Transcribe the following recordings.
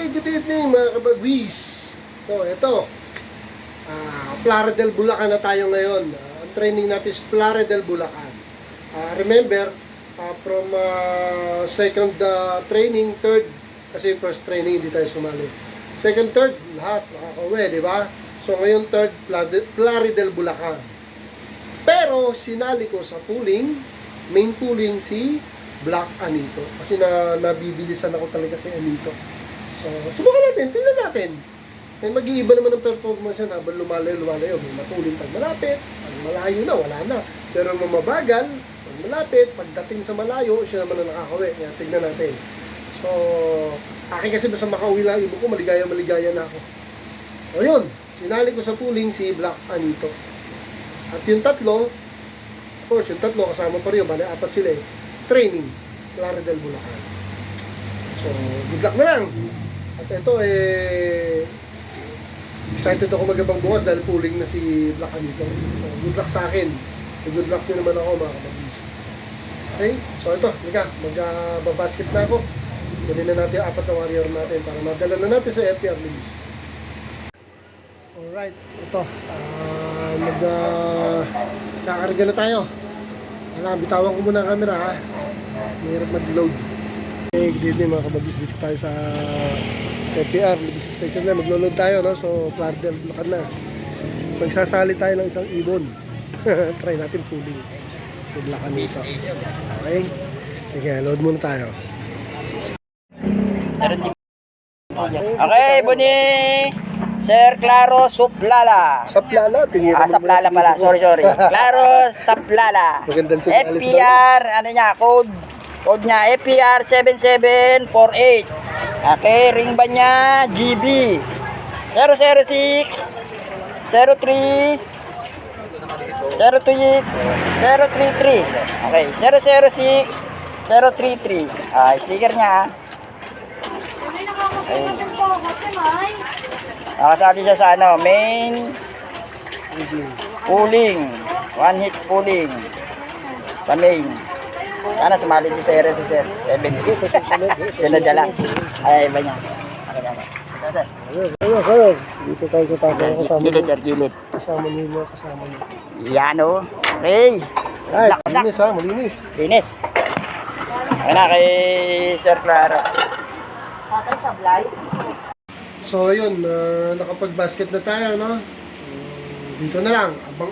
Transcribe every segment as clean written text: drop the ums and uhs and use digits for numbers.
good evening mga kabagwis. So, ito. Plaridel, Bulacan na tayo ngayon. Ang training natin is Plaridel, Bulacan. Remember, from second training, third, kasi first training hindi tayo sumali. Second, third, lahat nakakauwi, di ba? So, ngayon third, Plaridel, Bulacan. Pero, sinali ko sa pooling, main pooling si Black Anito. Kasi nabibilisan ako talaga kay Anito. So, subukan natin, tingnan natin. May mag-iiba naman ang performance yan habang lumalayo. May matuling pag malapit, pag malayo na, wala na. Pero nung mabagal, pag malapit, pagdating sa malayo, siya naman ang nakakawi. Kaya tingnan natin. So, akin kasi basta makauwi lang ibo ko, maligaya na ako. O yun, sinali ko sa pooling si Black Anito. At yung tatlo, of course, yung tatlo kasama pa rin, bali apat sila eh. Training, Plaridel, Bulacan. So, good luck na lang. At ito excited ako magabang bukas dahil pooling na si Black Anito. So, good luck sa akin. Good luck nyo naman ako mga kabagis. Okay? So ito, magbabasket na ako. Kunin na natin yung apat na warrior natin para madala na natin sa FPR Libis. Alright, ito. Kakarga na tayo. Bitawan ko muna ang camera ha. Mahirap mag-load. Okay, good evening mga kabagis. Dito tayo sa FPR Libis Station na. Maglo-load tayo, no? So, Plaridel, Bulacan na. Magsasali tayo ng isang ibon. Try natin pooling. So, Bulacan nito. Okay? Sige, load muna tayo. Okay, Buni. Sir Claro Suplala. Saplala? Saplala pala. Sorry. Claro Saplala. Magandang signalis daw. FPR, ano niya, code niya, FPR 7748. Okay, ring ba niya, GB 006 03 033. Okay, 006 033. Sticker niya. Okay. Nakasali siya sa ano, main pooling. One hit pooling. Sa main. Sana sumali din sa RSSR. 70. Sinadala. Ay, iba niya. Sir. Dito tayo sa tapo. Gilid. Kasama niyo. Yan o. Okay. Ay, malinis ha, malinis. Linis. Ayun na kay Sir Claro. So ayun, nakapag-basket na tayo, no? Dito na lang,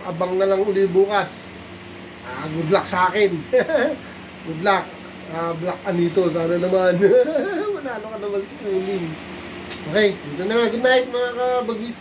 abang na lang uli bukas. Good luck sa akin. Good luck. Black Anito, sana naman. Manalo ka naman sa pooling. Okay, dito na lang. Good night mga kabagis.